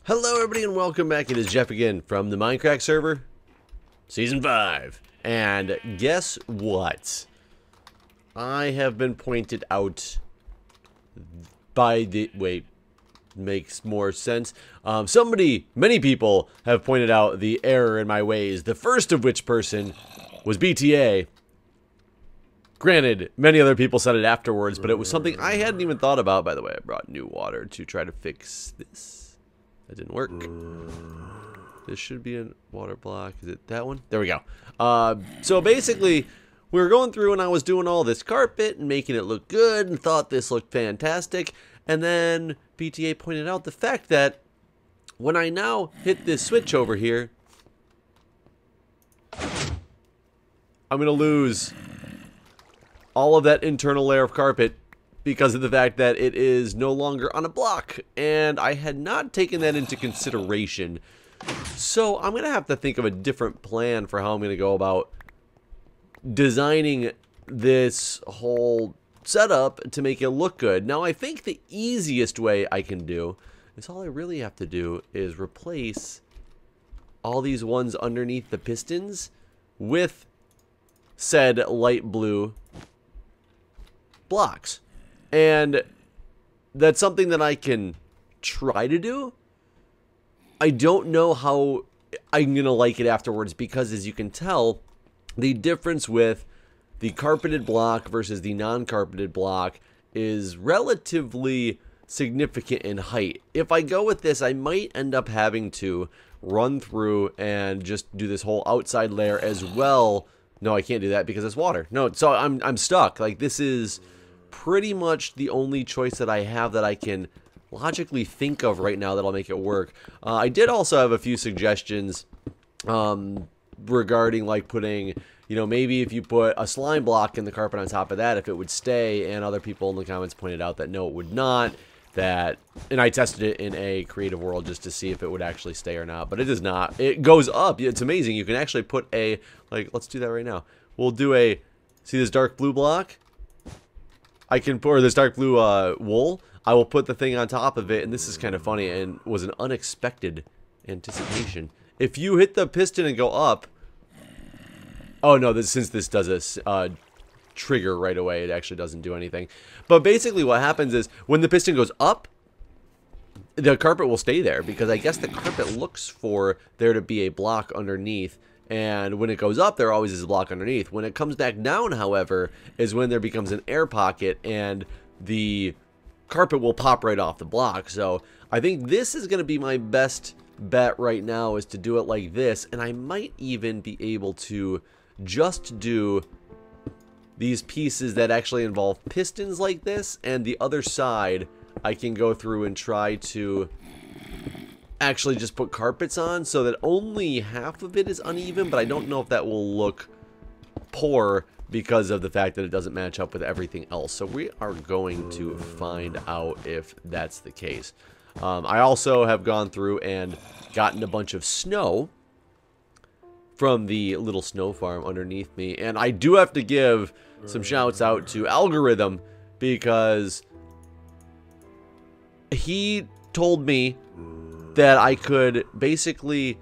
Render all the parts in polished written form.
Hello everybody and welcome back. It is Jeff again from the Mindcrack server, Season 5. And guess what? I have been pointed out by the... Wait, makes more sense. Many people have pointed out the error in my ways. The first of which person was BTA. Granted, many other people said it afterwards, but it was something I hadn't even thought about. By the way, I brought new water to try to fix this. That didn't work. This should be a water block. Is it that one? There we go. So basically, we were going through and I was doing all this carpet and making it look good and thought this looked fantastic. And then BTA pointed out the fact that when I now hit this switch over here, I'm going to lose all of that internal layer of carpet because of the fact that it is no longer on a block, and I had not taken that into consideration. So I'm going to have to think of a different plan for how I'm going to go about designing this whole setup to make it look good. Now, I think the easiest way I can do is all I really have to do is replace all these ones underneath the pistons with said light blue blocks. And that's something that I can try to do. I don't know how I'm going to like it afterwards because, as you can tell, the difference with the carpeted block versus the non-carpeted block is relatively significant in height. If I go with this, I might end up having to run through and just do this whole outside layer as well. No, I can't do that because it's water. No, so I'm stuck. Like, this is pretty much the only choice that I have that I can logically think of right now that'll make it work. I did also have a few suggestions regarding like putting, you know, maybe if you put a slime block in the carpet on top of that, if it would stay, and other people in the comments pointed out that no, it would not. And I tested it in a creative world just to see if it would actually stay or not, but it does not. It goes up. It's amazing. You can actually put a, like, let's do that right now. We'll do a, see this dark blue block? I can pour this dark blue wool. I will put the thing on top of it, and this is kind of funny and was an unexpected anticipation. If you hit the piston and go up, oh no, since this does a trigger right away, it actually doesn't do anything. But basically what happens is when the piston goes up, the carpet will stay there because I guess the carpet looks for there to be a block underneath. And when it goes up, there always is a block underneath. When it comes back down, however, is when there becomes an air pocket and the carpet will pop right off the block. So I think this is going to be my best bet right now, is to do it like this. And I might even be able to just do these pieces that actually involve pistons like this. And the other side, I can go through and try to actually just put carpets on so that only half of it is uneven, but I don't know if that will look poor because of the fact that it doesn't match up with everything else. So we are going to find out if that's the case. I also have gone through and gotten a bunch of snow from the little snow farm underneath me, and I do have to give some shouts out to Algorithm because he told me that I could basically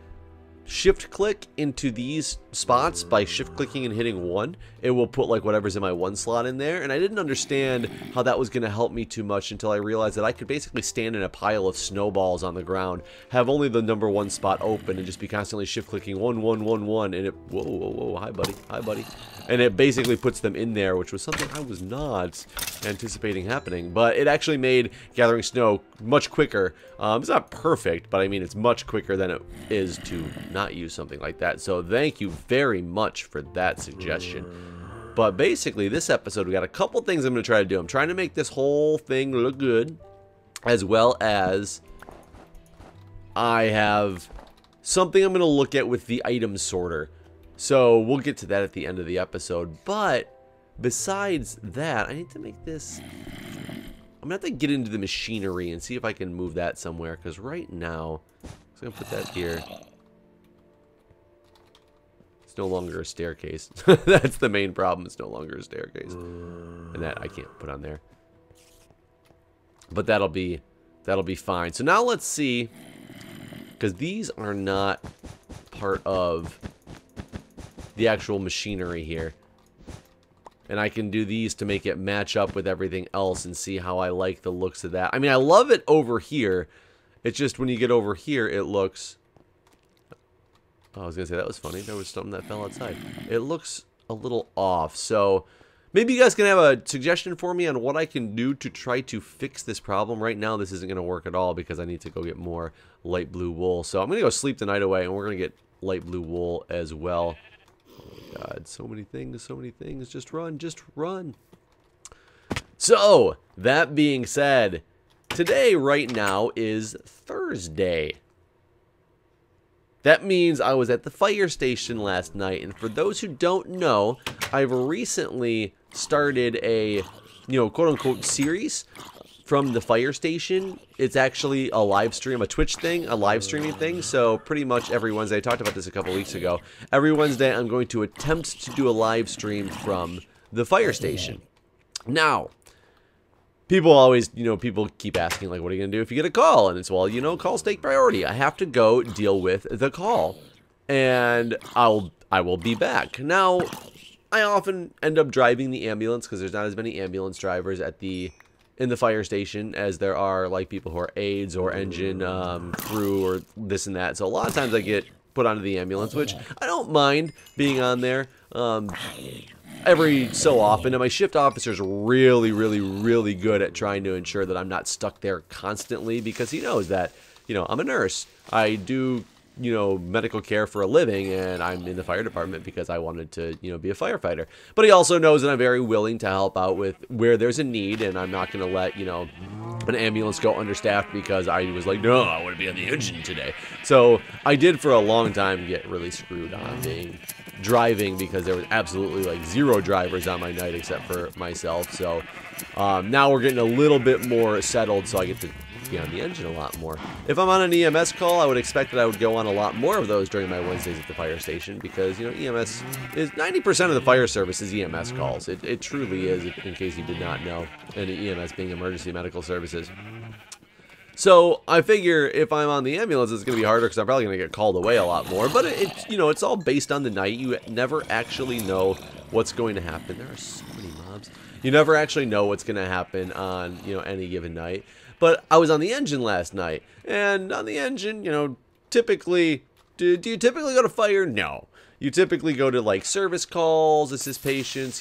shift click into these spots by shift clicking and hitting 1. It will put like whatever's in my 1 slot in there, and I didn't understand how that was going to help me too much until I realized that I could basically stand in a pile of snowballs on the ground, have only the number 1 spot open, and just be constantly shift clicking 1 1 1 1, and it whoa, hi buddy, and it basically puts them in there, which was something I was not anticipating happening. But it actually made gathering snow much quicker. It's not perfect, but I mean it's much quicker than it is to not use something like that. So thank you very much for that suggestion. But basically this episode we got a couple things I'm going to try to do. I'm trying to make this whole thing look good, as well as I have something I'm going to look at with the item sorter. So we'll get to that at the end of the episode. But besides that, I need to make this, I'm going to have to get into the machinery and see if I can move that somewhere, because right now I'm going to put that here. No longer a staircase. That's the main problem. It's no longer a staircase, and that I can't put on there. But that'll be fine. So now let's see because these are not part of the actual machinery here. And I can do these to make it match up with everything else and see how I like the looks of that. I mean, I love it over here. It's just when you get over here, it looks... Oh, I was going to say, that was funny. There was something that fell outside. It looks a little off. So maybe you guys can have a suggestion for me on what I can do to try to fix this problem. Right now, this isn't going to work at all because I need to go get more light blue wool. So I'm going to go sleep the night away, and we're going to get light blue wool as well. God, so many things, just run, just run. So, that being said, today, right now, is Thursday. That means I was at the fire station last night, and for those who don't know, I've recently started a, quote-unquote series from the fire station. It's actually a live stream, a Twitch thing, a live streaming thing. So pretty much every Wednesday, I talked about this a couple weeks ago. Every Wednesday, I'm going to attempt to do a live stream from the fire station. Now, people always, people keep asking, like, what are you going to do if you get a call? And it's, well, calls take priority. I have to go deal with the call. And I will be back. Now, I often end up driving the ambulance because there's not as many ambulance drivers in the fire station as there are, like, people who are aides or engine crew or this and that. So a lot of times I get put onto the ambulance, which I don't mind being on there every so often. And my shift officer is really, really, really good at trying to ensure that I'm not stuck there constantly because he knows that, I'm a nurse. I do medical care for a living, and I'm in the fire department because I wanted to, be a firefighter. But he also knows that I'm very willing to help out with where there's a need, and I'm not going to let, an ambulance go understaffed because I was like, no, I want to be on the engine today. So I did for a long time get really screwed on driving because there was absolutely like 0 drivers on my night except for myself. So now we're getting a little bit more settled, so I get to be on the engine a lot more. If I'm on an EMS call, I would expect that I would go on a lot more of those during my Wednesdays at the fire station because, EMS is 90% of the fire service is EMS calls. It truly is, in case you did not know, and EMS being emergency medical services. So I figure if I'm on the ambulance, it's going to be harder because I'm probably going to get called away a lot more. But it's all based on the night. You never actually know what's going to happen. There are so many mobs. You never actually know what's going to happen on, any given night. But I was on the engine last night, and on the engine, typically, do you typically go to fire? No. You typically go to, like, service calls, assist patients,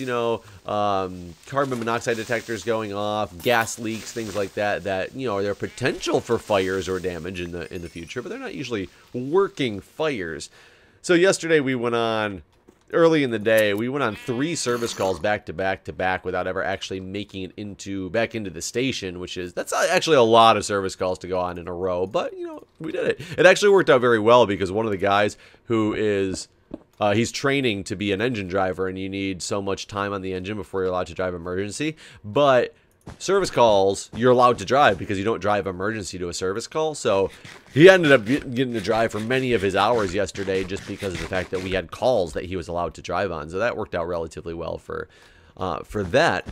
carbon monoxide detectors going off, gas leaks, things like that, are there potential for fires or damage in the future, but they're not usually working fires. So yesterday we went on... Early in the day, we went on 3 service calls back to back to back without ever actually making it back into the station, that's actually a lot of service calls to go on in a row, but, we did it. It actually worked out very well because one of the guys who is, he's training to be an engine driver, and you need so much time on the engine before you're allowed to drive emergency, but service calls, you're allowed to drive because you don't drive emergency to a service call. So he ended up getting to drive for many of his hours yesterday just because of the fact that we had calls that he was allowed to drive on. So that worked out relatively well for that.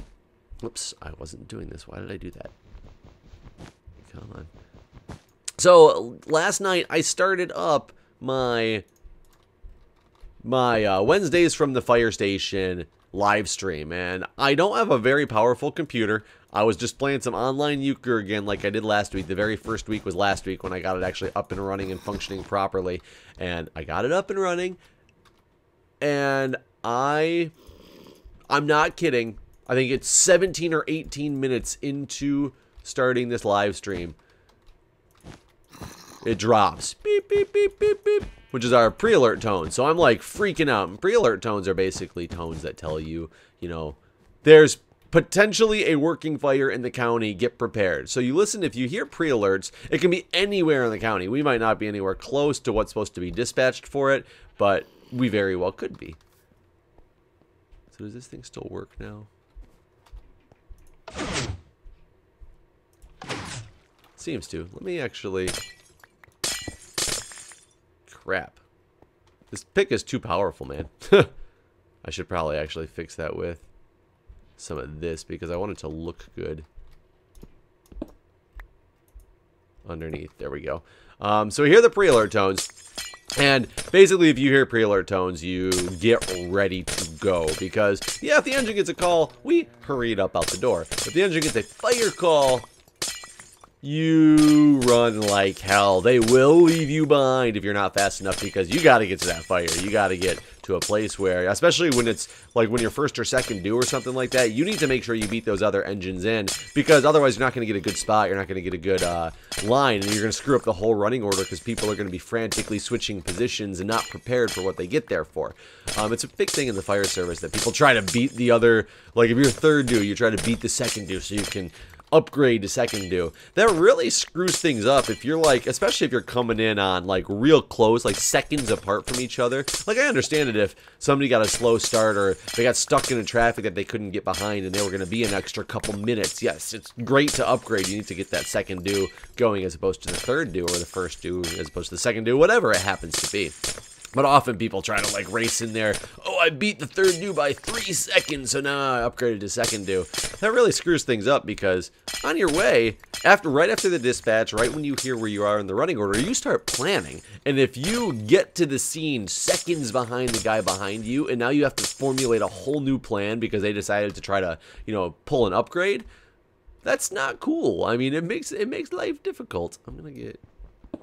Whoops, I wasn't doing this. Why did I do that? Come on. So last night I started up my Wednesdays from the fire station live stream, and I don't have a very powerful computer. I was just playing some online euchre again like I did last week. The very first week was last week when I got it actually up and running and functioning properly, and I got it up and running, and I'm not kidding, I think it's 17 or 18 minutes into starting this live stream, it drops beep beep beep beep beep, which is our pre-alert tone. So I'm like freaking out. And pre-alert tones are basically tones that tell you, there's potentially a working fire in the county, get prepared. So you listen, if you hear pre-alerts, it can be anywhere in the county. We might not be anywhere close to what's supposed to be dispatched for it, but we very well could be. So does this thing still work now? Seems to. Let me actually... Crap. This pick is too powerful, man. I should probably actually fix that with some of this because I want it to look good. underneath. There we go. So we hear the pre-alert tones. And basically, if you hear pre-alert tones, you get ready to go. Because, yeah, if the engine gets a call, we hurry it up out the door. If the engine gets a fire call, you run like hell. They will leave you behind if you're not fast enough, because you got to get to that fire. You got to get to a place where, especially when it's like when you're first or second due or something like that, you need to make sure you beat those other engines in, because otherwise you're not going to get a good spot. You're not going to get a good line, and you're going to screw up the whole running order because people are going to be frantically switching positions and not prepared for what they get there for. It's a big thing in the fire service that people try to beat the other, like if you're third due, you try to beat the second due so you can upgrade to second due. That really screws things up if you're like, especially if you're coming in on like real close, like seconds apart from each other. Like, I understand it if somebody got a slow start or they got stuck in traffic that they couldn't get behind and they were going to be an extra couple minutes. Yes, it's great to upgrade. You need to get that second due going as opposed to the third due, or the first due as opposed to the second due, whatever it happens to be. But often people try to like race in there. Oh, I beat the third due by 3 seconds, so now I upgraded to second due. That really screws things up, because on your way, right after the dispatch, right when you hear where you are in the running order, you start planning. And if you get to the scene seconds behind the guy behind you, and now you have to formulate a whole new plan because they decided to try to, you know, pull an upgrade, that's not cool. I mean, it makes life difficult. I'm gonna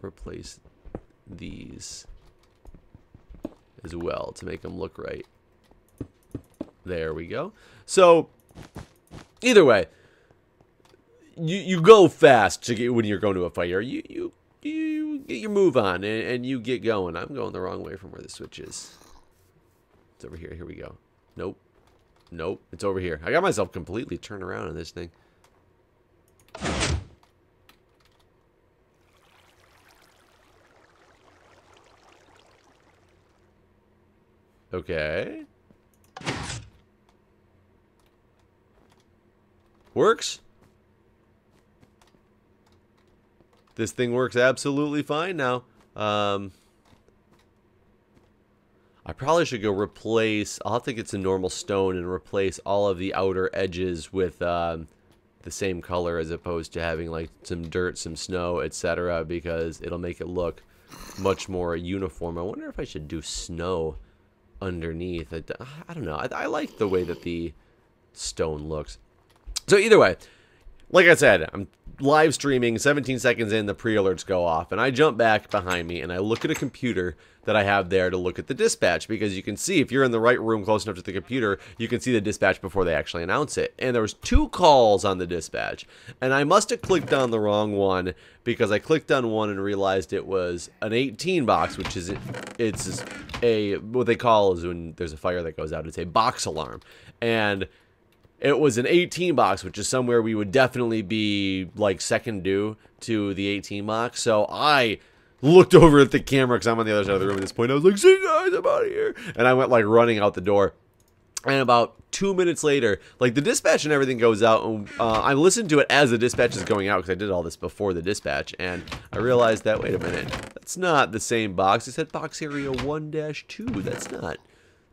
replace these as well to make them look right. There we go. So either way, you go fast to get when you're going to a fire. You get your move on and you get going. I'm going the wrong way from where the switch is. It's over here. Here we go. Nope. Nope. It's over here. I got myself completely turned around on this thing. Okay. Works. This thing works absolutely fine now. I probably should go replace, I'll have to get some normal stone and replace all of the outer edges with the same color, as opposed to having like some dirt, some snow, etc., because it'll make it look much more uniform. I wonder if I should do snow underneath. I don't know. I like the way that the stone looks. So either way, like I said, I'm live streaming. 17 seconds in, the pre-alerts go off, and I jump back behind me and I look at a computer that I have there to look at the dispatch, because you can see if you're in the right room close enough to the computer, you can see the dispatch before they actually announce it. And there was 2 calls on the dispatch, and I must have clicked on the wrong one, because I clicked on one and realized it was an 18 box, which is it's a, what they call is when there's a fire that goes out, it's a box alarm. And it was an 18 box, which is somewhere we would definitely be like second due to the 18 box. So I looked over at the camera, because I'm on the other side of the room at this point. I was like, see guys, I'm out of here. And I went like running out the door. And about 2 minutes later, like the dispatch and everything goes out. And I listened to it as the dispatch is going out, because I did all this before the dispatch. And I realized that, wait a minute, that's not the same box. It said box area 1-2.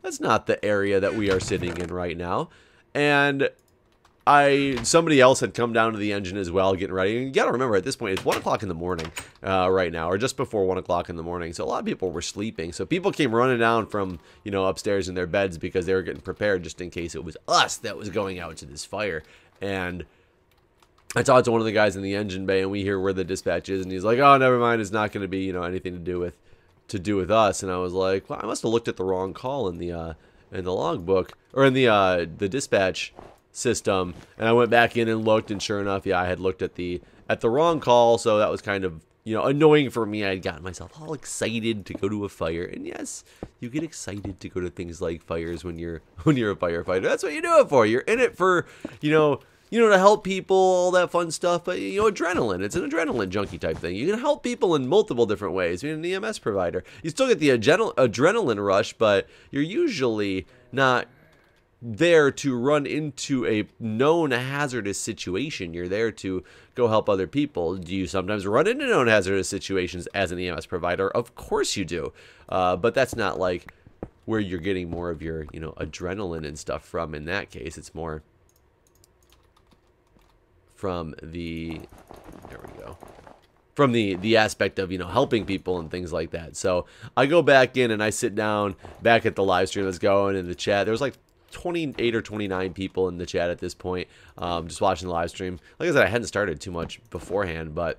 That's not the area that we are sitting in right now. And somebody else had come down to the engine as well, getting ready. And you gotta remember, at this point, it's 1 o'clock in the morning right now, or just before 1 o'clock in the morning. So a lot of people were sleeping. So people came running down from, you know, upstairs in their beds, because they were getting prepared just in case it was us that was going out to this fire. And I talked to one of the guys in the engine bay, and we hear where the dispatch is, and he's like, "Oh, never mind. It's not going to be, you know, anything to do with us." And I was like, "Well, I must have looked at the wrong call in the logbook, or in the dispatch system." And I went back in and looked, and sure enough, yeah, I had looked at the wrong call. So that was kind of, you know, annoying for me. I had gotten myself all excited to go to a fire, and yes, you get excited to go to things like fires when you're a firefighter. That's what you do it for. You're in it for, you know, to help people, all that fun stuff. But, you know, adrenaline. It's an adrenaline junkie type thing. You can help people in multiple different ways. You're an EMS provider. You still get the adrenaline rush, but you're usually not there to run into a known hazardous situation. You're there to go help other people. Do you sometimes run into known hazardous situations as an EMS provider? Of course you do. But that's not like where you're getting more of your, you know, adrenaline and stuff from. In that case, it's more from the, there we go, from the aspect of, you know, helping people and things like that. So I go back in and I sit down back at the live stream that's going in the chat. There was like 28 or 29 people in the chat at this point, just watching the live stream. Like I said, I hadn't started too much beforehand, but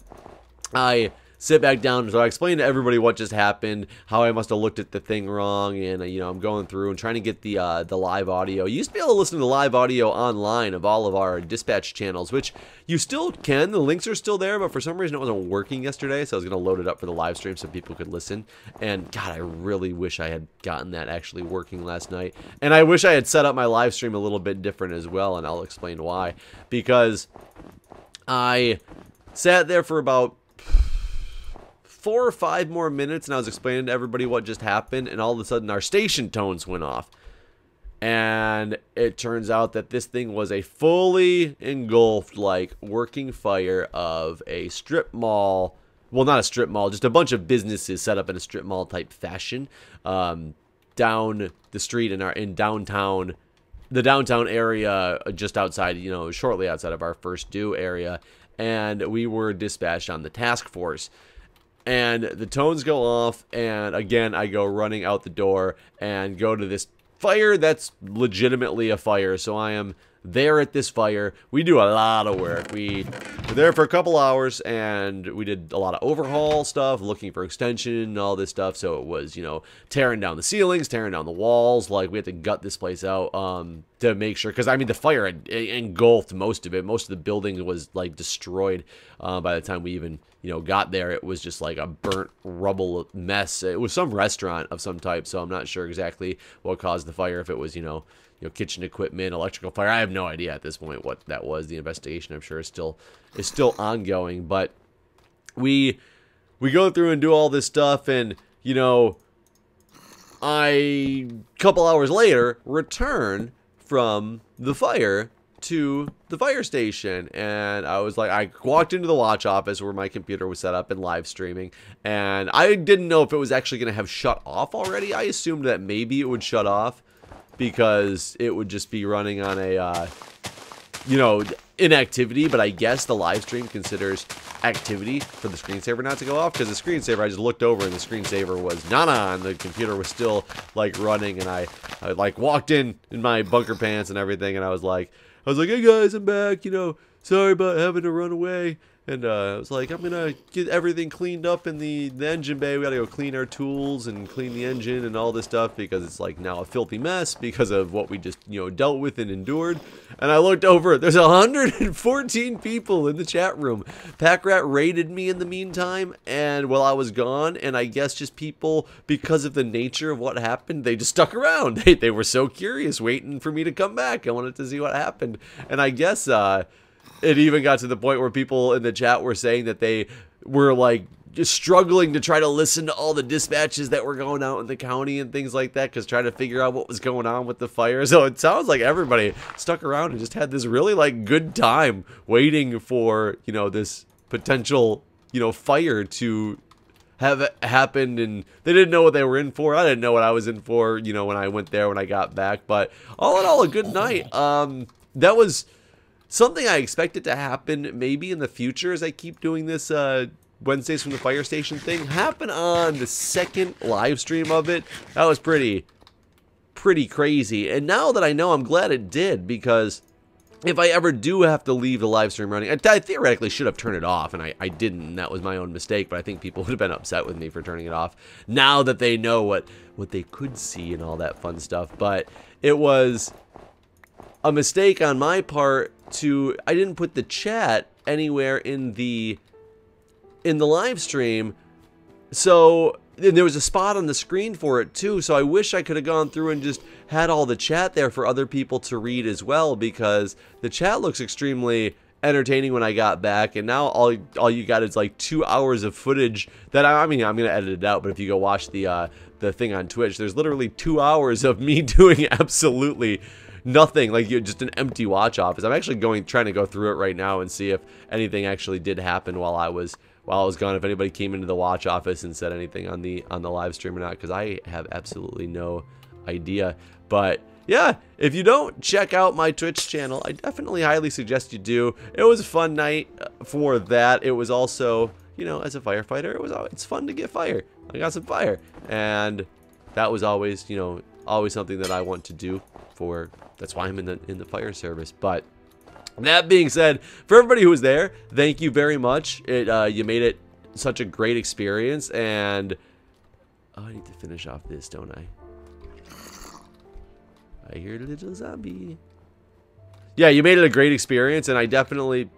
I sit back down. So I explained to everybody what just happened, how I must have looked at the thing wrong, and you know, I'm going through and trying to get the live audio. You used to be able to listen to the live audio online of all of our dispatch channels, which you still can. The links are still there, but for some reason it wasn't working yesterday, so I was going to load it up for the live stream so people could listen. And God, I really wish I had gotten that actually working last night. And I wish I had set up my live stream a little bit different as well, and I'll explain why. Because I sat there for about 4 or 5 more minutes, and I was explaining to everybody what just happened, and all of a sudden our station tones went off. And it turns out that this thing was a fully engulfed, like, working fire of a strip mall. Well, not a strip mall, just a bunch of businesses set up in a strip mall type fashion, down the street in downtown, the downtown area, just outside, you know, shortly outside of our first due area. And we were dispatched on the task force. And the tones go off, and again, I go running out the door and go to this fire that's legitimately a fire. So I am there at this fire. We do a lot of work. We were there for a couple hours, and we did a lot of overhaul stuff, looking for extension and all this stuff. So it was, you know, tearing down the ceilings, tearing down the walls. Like, we had to gut this place out to make sure, because I mean, the fire had engulfed most of it. Most of the building was like destroyed by the time we even, you know, got there. It was just like a burnt rubble mess. It was some restaurant of some type, so I'm not sure exactly what caused the fire. If it was, you know, kitchen equipment, electrical fire. I have no idea at this point what that was. The investigation, I'm sure, is still ongoing. But we go through and do all this stuff, and you know, a couple hours later return from the fire to the fire station, and I was like, I walked into the watch office where my computer was set up and live streaming, and I didn't know if it was actually going to have shut off already. I assumed that maybe it would shut off because it would just be running on a you know, inactivity, but I guess the live stream considers activity for the screensaver not to go off, because the screensaver, I just looked over and the screensaver was not on. The computer was still like running, and I like walked in my bunker pants and everything, and I was like, hey guys, I'm back, you know, sorry about having to run away. And I was like, I'm gonna get everything cleaned up in the engine bay. We gotta go clean our tools and clean the engine and all this stuff, because it's like now a filthy mess because of what we just, you know, dealt with and endured. And I looked over, there's 114 people in the chat room. Packrat raided me in the meantime, and while I was gone, and I guess just people, because of the nature of what happened, they just stuck around. They were so curious, waiting for me to come back. I wanted to see what happened. And I guess it even got to the point where people in the chat were saying that they were like just struggling to try to listen to all the dispatches that were going out in the county and things like that, because trying to figure out what was going on with the fire. So it sounds like everybody stuck around and just had this really like good time waiting for, you know, this potential, you know, fire to have happened, and they didn't know what they were in for. I didn't know what I was in for, you know, when I went there, when I got back. But all in all, a good night. That was something I expected to happen maybe in the future as I keep doing this Wednesdays from the fire station thing. Happen on the second live stream of it. That was pretty crazy. And now that I know, I'm glad it did, because if I ever do have to leave the live stream running, I theoretically should have turned it off, and I didn't, and that was my own mistake, but I think people would have been upset with me for turning it off now that they know what they could see and all that fun stuff. But it was a mistake on my part I didn't put the chat anywhere in the live stream, so there was a spot on the screen for it too. So I wish I could have gone through and just had all the chat there for other people to read as well, because the chat looks extremely entertaining when I got back, and now all you got is like 2 hours of footage that I mean, I'm gonna edit it out, but if you go watch the thing on Twitch, there's literally 2 hours of me doing absolutely nothing, like just an empty watch office. I'm actually trying to go through it right now and see if anything actually did happen while I was gone, if anybody came into the watch office and said anything on the live stream or not, because I have absolutely no idea. But yeah, if you don't check out my Twitch channel, I definitely highly suggest you do. It was a fun night for that. It was also, you know, as a firefighter, it's fun to get fire. I got some fire, and that was always, you know, always something that I want to do. That's why I'm in the fire service. But that being said, for everybody who was there, thank you very much. You made it such a great experience, and oh, I need to finish off this, don't I? I hear a little zombie. Yeah, you made it a great experience, and I definitely...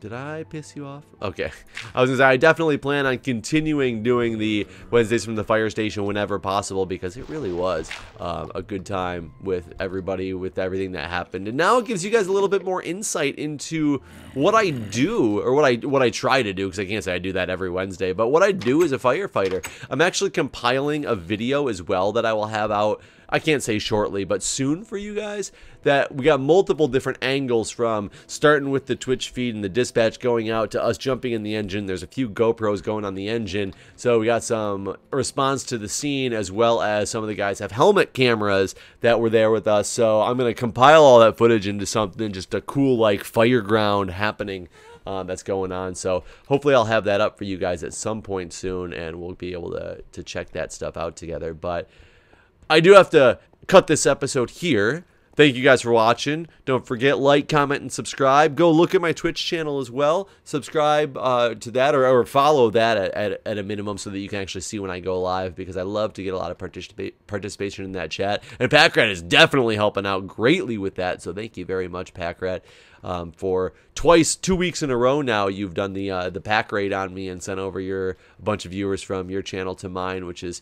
Did I piss you off? Okay. I was going to say, I definitely plan on continuing doing the Wednesdays from the fire station whenever possible, because it really was a good time with everybody, with everything that happened. And now it gives you guys a little bit more insight into what I do, or what I try to do, because I can't say I do that every Wednesday, but what I do as a firefighter. I'm actually compiling a video as well that I will have out, I can't say shortly, but soon for you guys, that we got multiple different angles, from starting with the Twitch feed and the dispatch going out to us jumping in the engine. There's a few GoPros going on the engine, so we got some response to the scene, as well as some of the guys have helmet cameras that were there with us. So I'm going to compile all that footage into something, just a cool, like, fireground happening that's going on. So hopefully I'll have that up for you guys at some point soon, and we'll be able to check that stuff out together. But I do have to cut this episode here. Thank you guys for watching. Don't forget, like, comment, and subscribe. Go look at my Twitch channel as well. Subscribe to that, or follow that at a minimum, so that you can actually see when I go live, because I love to get a lot of participation in that chat. And Packrat is definitely helping out greatly with that, so thank you very much, Packrat. For 2 weeks in a row now, you've done the pack raid on me and sent over a bunch of viewers from your channel to mine, which is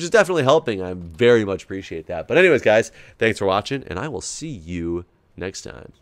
definitely helping. I very much appreciate that. But anyways, guys, thanks for watching, and I will see you next time.